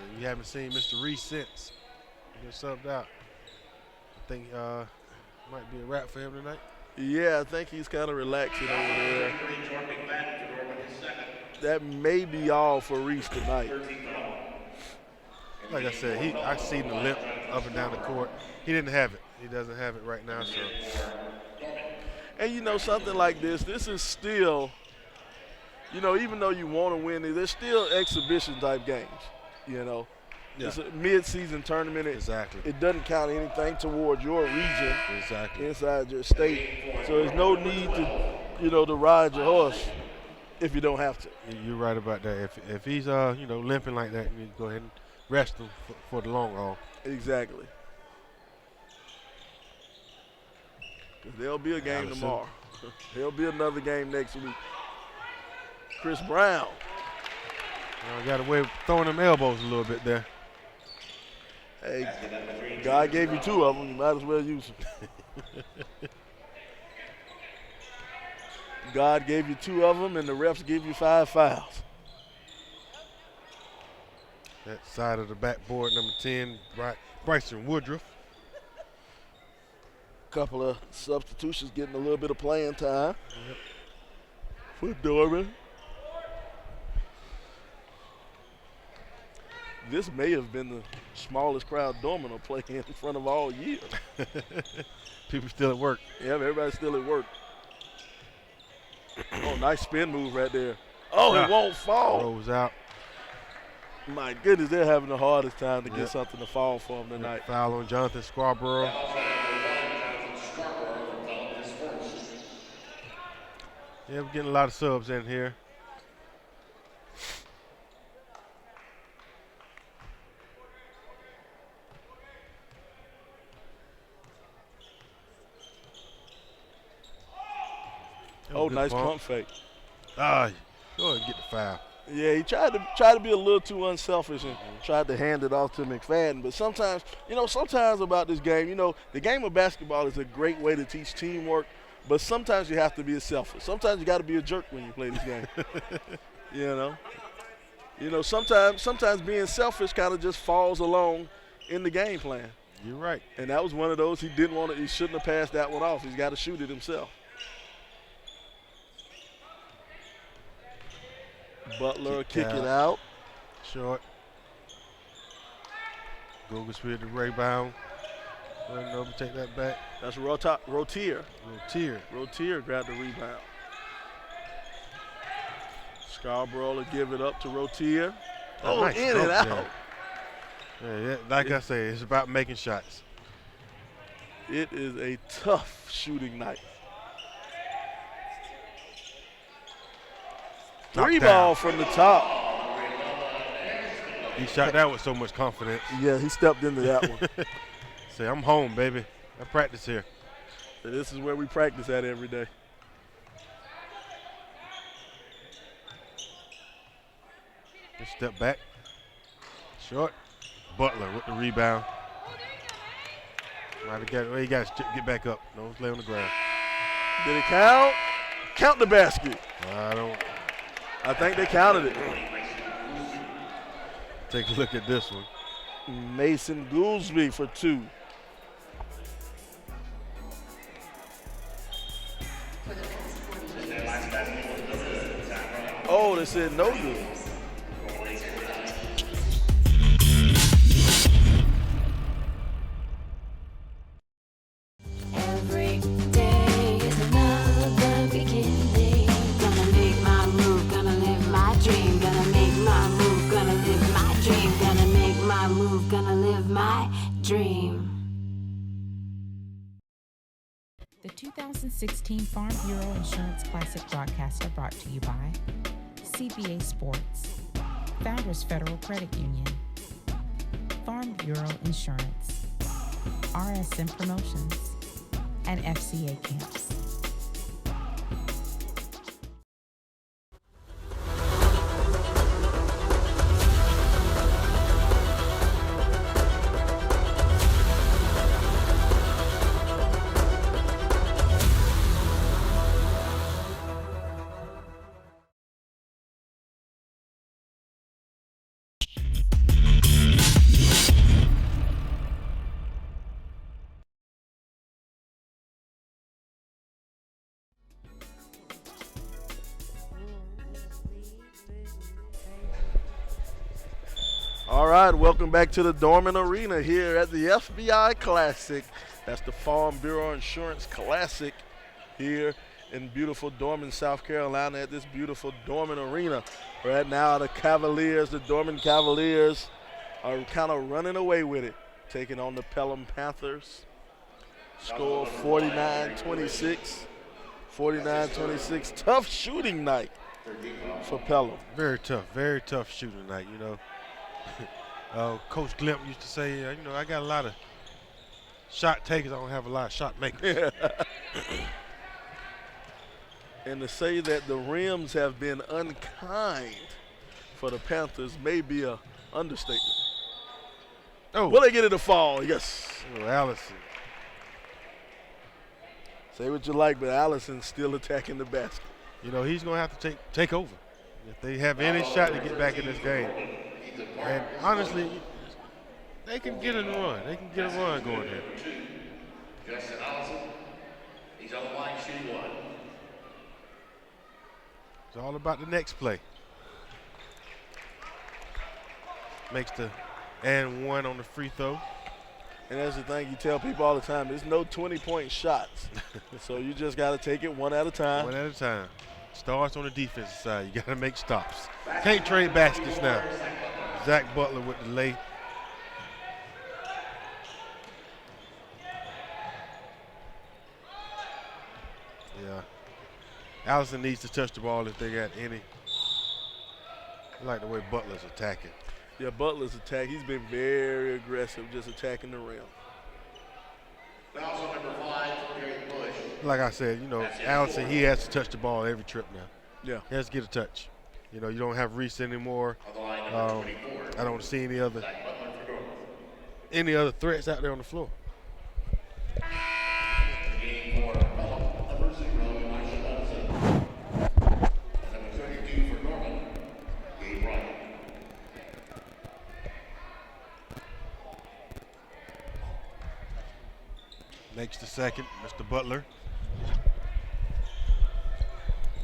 And you haven't seen Mr. Reese since. He got subbed out. I think might be a wrap for him tonight. Yeah, I think he's kind of relaxing over there. That may be all for Reese tonight. Like I said, I seen the limp up and down the court. He didn't have it. He doesn't have it right now. So. And you know, something like this is still, you know, even though you want to win, there's still exhibition type games, you know. Yeah. It's a mid-season tournament. Exactly. It doesn't count anything towards your region. Exactly. Inside your state. So there's no need to, you know, to ride your horse if you don't have to. You're right about that. If he's you know, limping like that, you go ahead and rest him for the long haul. Exactly. 'Cause there'll be a game Allison. tomorrow. There'll be another game next week. Chris Brown. Got away with throwing them elbows a little bit there. Hey, God gave you 2 of them. You might as well use them. God gave you 2 of them, and the refs gave you 5 fouls. That side of the backboard, number 10, Bryson Woodruff. Couple of substitutions getting a little bit of playing time for Dorman. This may have been the smallest crowd Dorman will play in front of all year. People still at work. Yeah, everybody's still at work. Oh, nice spin move right there. Oh, it won't fall. Rolls out. My goodness, they're having the hardest time to get something to fall for them tonight. Foul on Jonathan Scarborough. Yeah, we're getting a lot of subs in here. Oh, nice pump fake. Go ahead and get the foul. Yeah, he tried to be a little too unselfish and tried to hand it off to McFadden. But sometimes, you know, sometimes about this game, you know, the game of basketball is a great way to teach teamwork, but sometimes you have to be selfish. Sometimes you got to be a jerk when you play this game. You know, sometimes being selfish kind of just falls along in the game plan. You're right. And that was one of those he shouldn't have passed that one off. He's got to shoot it himself. Butler kick it out. Short. Google's with the rebound. Let him take that back. That's Rotier. Rotier Grabbed the rebound. Scarborough will give it up to Rotier. Oh, nice in and out. Yeah, like I say, it's about making shots. It is a tough shooting night. Three ball from the top. He shot that with so much confidence. Yeah, he stepped into that one. Say, I'm home, baby. I practice here. So this is where we practice at every day. Just step back. Short. Butler with the rebound. He got to get back up. No, lay on the ground. Did it count? Count the basket. I think they counted it. Take a look at this one. Mason Goolsby for 2. Oh, they said no good. Every day is another beginning. Gonna make my move, gonna live my dream. Gonna make my move, gonna live my dream. Gonna make my move, gonna live my dream. The 2016 Farm Bureau Insurance Classic broadcast are brought to you by CBA Sports, Founders Federal Credit Union, Farm Bureau Insurance, RSM Promotions, and FCA Camps. All right, welcome back to the Dorman Arena here at the FBI Classic. That's the Farm Bureau Insurance Classic here in beautiful Dorman, South Carolina at this beautiful Dorman Arena. Right now the Dorman Cavaliers are kind of running away with it, taking on the Pelham Panthers. Score 49-26. 49-26. Tough shooting night for Pelham. Very tough shooting night, you know. Coach Glimp used to say, you know, I got a lot of shot takers, I don't have a lot of shot makers. And to say that the rims have been unkind for the Panthers may be an understatement. Oh. Will they get it to fall? Yes. Oh, Allison. Say what you like, but Allison's still attacking the basket. You know, he's going to have to take over if they have any shot to get back in this game. And honestly, they can get a run. They can get a run going here. Justin Allison, he's on the line shooting one. It's all about the next play. Makes the and one on the free throw. And that's the thing you tell people all the time. There's no 20-point shots. So you just got to take it one at a time. One at a time. Starts on the defensive side. You got to make stops. Can't trade baskets now. Zach Butler with the lay. Yeah. Allison needs to touch the ball if they got any. I like the way Butler's attacking. Yeah, Butler's attack. He's been very aggressive, just attacking the rim. Also number 5, Gary Bush. Like I said, you know, Allison, he has to touch the ball every trip now. Yeah. He has to get a touch. You know, you don't have Reese anymore. On the line, number 24. I don't see any other Zach Butler for Dorman. threats out there on the floor. Game for Pelham, number 0, Marshall Johnson. And number 32 for Dorman, Gabe Bryant. Makes the second, Mr. Butler.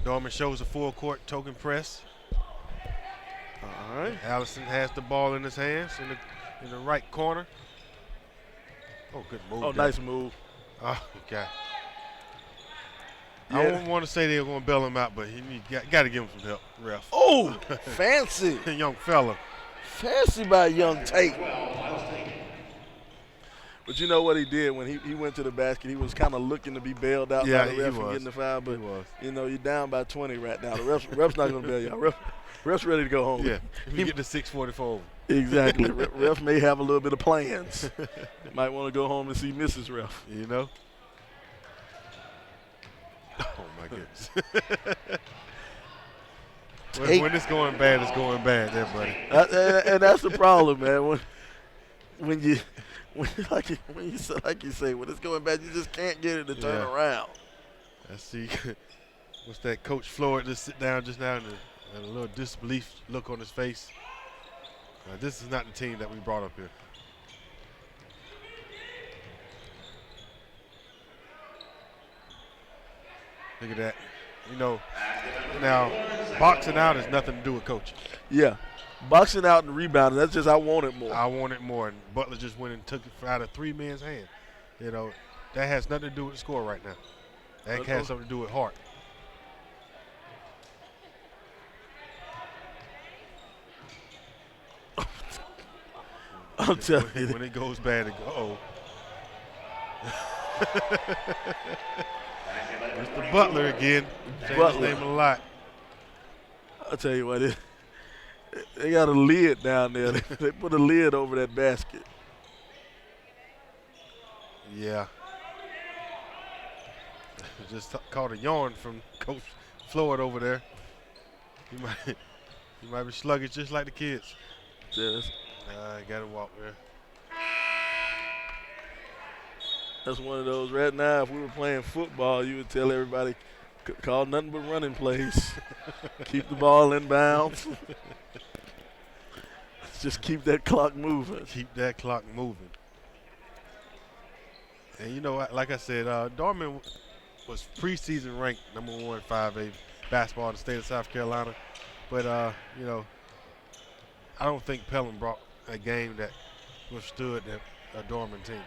Dorman shows a full court token press. All right. Allison has the ball in his hands in the right corner. Oh, good move. Oh, there. nice move. Oh, okay. Yeah. I don't want to say they're going to bail him out, but you got to give him some help, ref. Oh, fancy. Young fella. Fancy by young Tate. But you know what he did when he went to the basket? He was kind of looking to be bailed out by the ref and getting the foul. But, you know, you're down by 20 right now. The ref's not going to bail you out. Ref's ready to go home. Yeah, he get the 6:44. Exactly. Ref may have a little bit of plans. Might want to go home and see Mrs. Ref. You know? Oh, my goodness. when it's going bad, it's going bad there, buddy. And that's the problem, man. When you say, when it's going bad, you just can't get it to turn around. Let's see. What's that? Coach Floyd just sit down just now and a little disbelief look on his face. This is not the team that we brought up here. Look at that. You know, now boxing out has nothing to do with coaching. Yeah. Boxing out and rebounding, that's just I want it more. I want it more. And Butler just went and took it out of 3 men's hand. You know, that has nothing to do with the score right now. That has something to do with heart. I'm telling you. When it goes bad, it goes, Mr. Butler again. Saying his name a lot. I'll tell you what, they got a lid down there. They put a lid over that basket. Yeah. Just caught a yawn from Coach Floyd over there. He might be sluggish just like the kids. Yes. I got to walk there. That's one of those right now. If we were playing football, you would tell everybody, call nothing but running plays. Keep the ball in bounds. Just keep that clock moving. Keep that clock moving. And, you know, like I said, Dorman was preseason ranked #1 5A basketball in the state of South Carolina. But, you know, I don't think Pelham brought a game that withstood a Dorman team.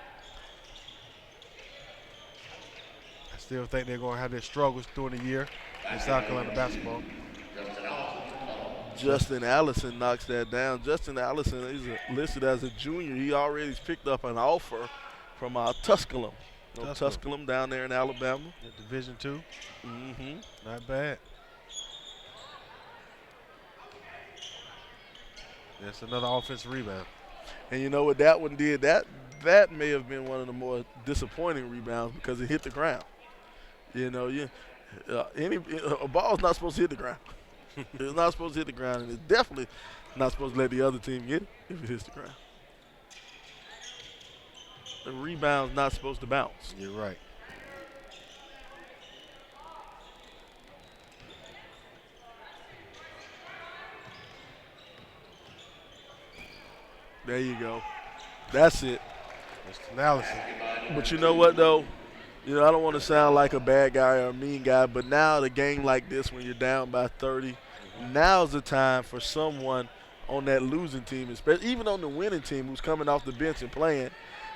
still think they're going to have their struggles during the year in South Carolina basketball. Justin Allison knocks that down. Justin Allison is listed as a junior. He already picked up an offer from Tusculum. Tusculum down there in Alabama. At Division II. Mm-hmm. Not bad. That's another offensive rebound. And you know what that one did? That may have been one of the more disappointing rebounds because it hit the ground. You know, a ball's not supposed to hit the ground. It's not supposed to hit the ground, and it's definitely not supposed to let the other team get it if it hits the ground. The rebound's not supposed to bounce. You're right. There you go. That's it. Mr. Allison. But you know what, though? You know, I don't want to sound like a bad guy or a mean guy, but now the game like this, when you're down by 30, now's the time for someone on that losing team, especially even on the winning team who's coming off the bench and playing,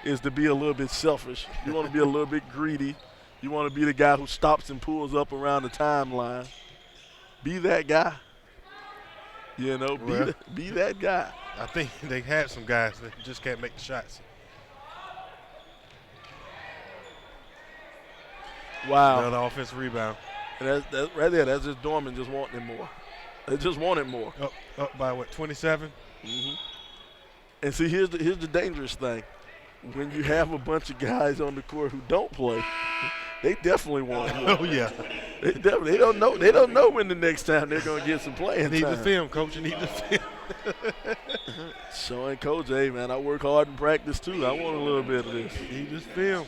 is to be a little bit selfish. You want to be a little bit greedy. You want to be the guy who stops and pulls up around the timeline. Be that guy. You know, be that guy. I think they had some guys that just can't make the shots. Wow. Another offensive rebound. And that's right there. That's just Dorman just wanting it more. They just want it more. Up by what, 27? Mm-hmm. And see, here's the dangerous thing. When you have a bunch of guys on the court who don't play, they definitely want it more. Oh yeah. They don't know. They don't know when the next time they're going to get some playing time. Need the film, coach. You need the film. Showing coach, hey man, I work hard in practice too. I want a little bit of this. Need this film.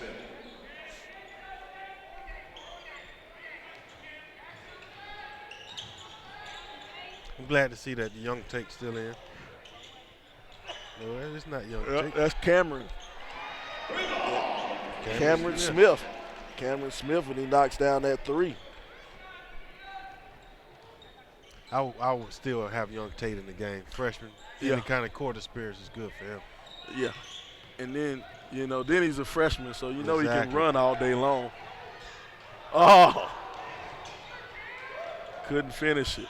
I'm glad to see that the young Tate's still in. No, it's not young Tate. That's Cameron. Cameron Smith. Cameron Smith when he knocks down that three. I would still have young Tate in the game. Freshman. Yeah. Any kind of court experience is good for him. Yeah. And then, you know, then he's a freshman, so you know he can Exactly. run all day long. Oh. Couldn't finish it.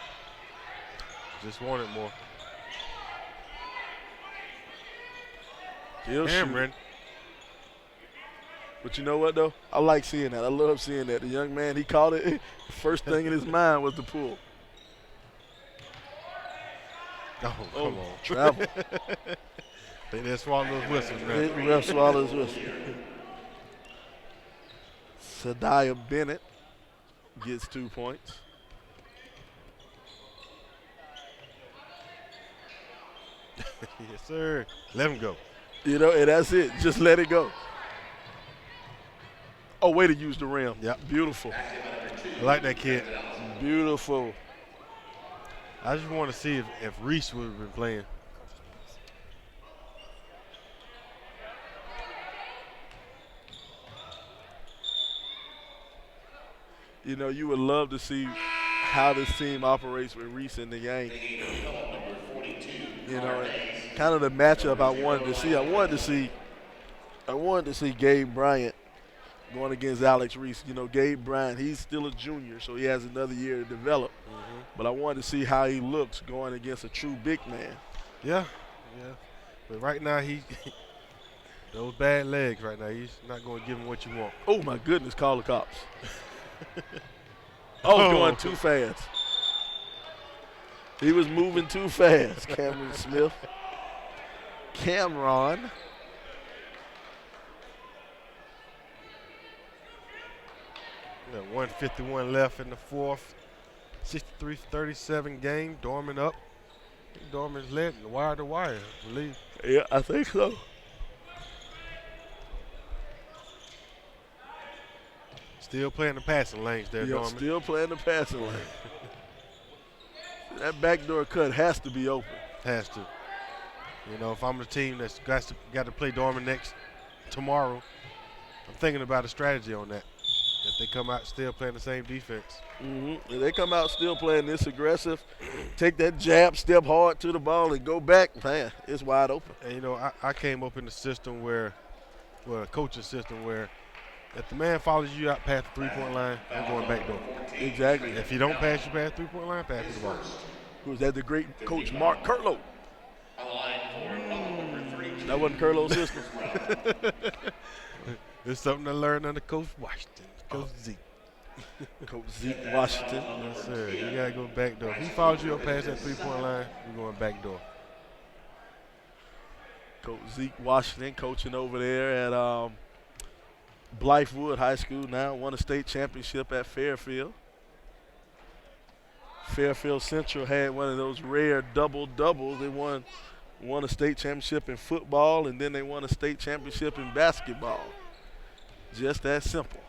Just wanted more. He'll shoot. Cameron. But you know what, though? I like seeing that. I love seeing that. The young man, he caught it. First thing in his mind was the pull. Oh, come on. Travel. Think they're swallowing those whistles, The man. ref swallows whistle. Sadiah Bennett gets 2 points. Yes, sir. Let him go. You know, and that's it. Just let it go. Oh, way to use the rim. Yep. Beautiful. I like that kid. Beautiful. I just want to see if Reese would have been playing. You know, you would love to see how this team operates with Reese in the game. You know, and kind of the matchup I wanted to see. I wanted to see Gabe Bryant going against Alex Reese. You know, Gabe Bryant, he's still a junior, so he has another year to develop. But I wanted to see how he looks going against a true big man. Yeah. But right now, those bad legs right now, he's not going to give him what you want. Oh, my goodness, call the cops. Going too fast. He was moving too fast, Cameron Smith. Cameron. Got 151 left in the fourth. 63-37 game. Dorman up. Dorman's led wire to wire, I believe. Yeah, I think so. Still playing the passing lanes there, Yeah, Dorman. still playing the passing lane. That backdoor cut has to be open. Has to. You know, if I'm the team that's got to play Dorman tomorrow, I'm thinking about a strategy on that. If they come out still playing the same defense. If they come out still playing this aggressive, take that jab, step hard to the ball, and go back, man, it's wide open. And, you know, I came up in the system a coaching system where If the man follows you out past the 3-point line, I'm going back door. Exactly. If he don't pass you past the 3-point line, pass me the ball. Who was that? The great coach Mark Curlow. That wasn't Curlow's system. It's something I learned under Coach Washington, Coach Zeke. Coach Zeke Washington. Yes, sir. You got to go back door. If he follows you up past that 3-point line, you're going back door. Coach Zeke Washington coaching over there at Blythewood High School now. Won a state championship at Fairfield. Fairfield Central had one of those rare double-doubles. They won a state championship in football, and then they won a state championship in basketball. Just that simple.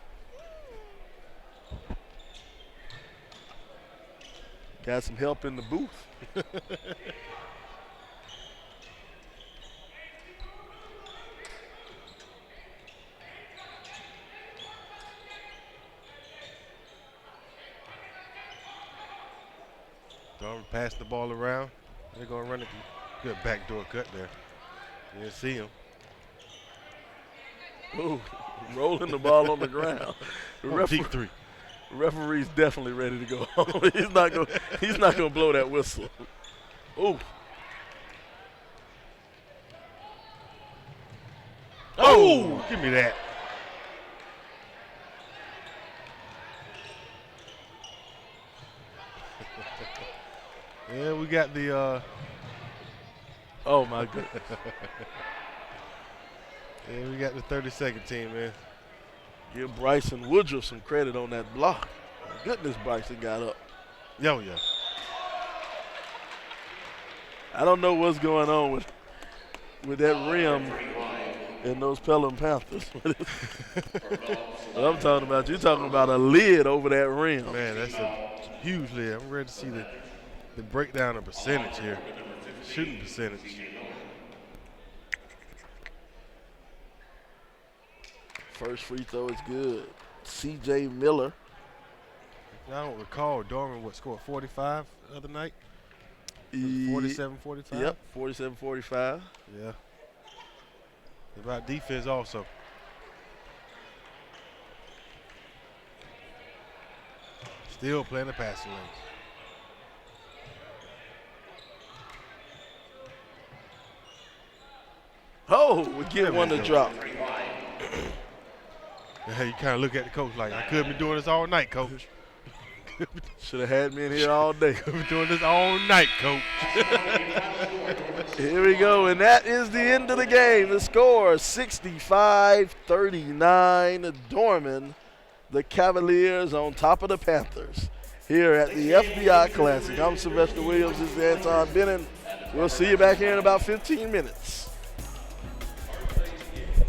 Got some help in the booth. Dorman pass the ball around. They're going to run it. Good backdoor cut there. You didn't see him. Ooh, rolling the ball on the ground. The Deep three. referee's definitely ready to go home. He's not gonna blow that whistle. Ooh. Oh, give me that. Yeah, we got the. Oh my goodness. Yeah, we got the 32nd team, man. Give Bryson Woodruff some credit on that block. My goodness, Bryson got up. Yo, yeah. I don't know what's going on with that rim and those Pelham Panthers. What I'm talking about, you're talking about a lid over that rim. Man, that's a huge lid. I'm ready to see the breakdown of percentage here. Shooting percentage. First free throw is good. C.J. Miller. I don't recall Dorman scored 45 the other night. 47-45. Yep, 47-45. Yeah. About defense also. Still playing the passing lanes. Oh, we get one to drop. Yeah, you kind of look at the coach like, I could be doing this all night, coach. Should have had me in here all day. Could be doing this all night, coach. Here we go, and that is the end of the game. The score, 65-39. Dorman, the Cavaliers on top of the Panthers here at the FBI Classic. I'm Sylvester Williams. This is Anton Benning. We'll see you back here in about 15 minutes.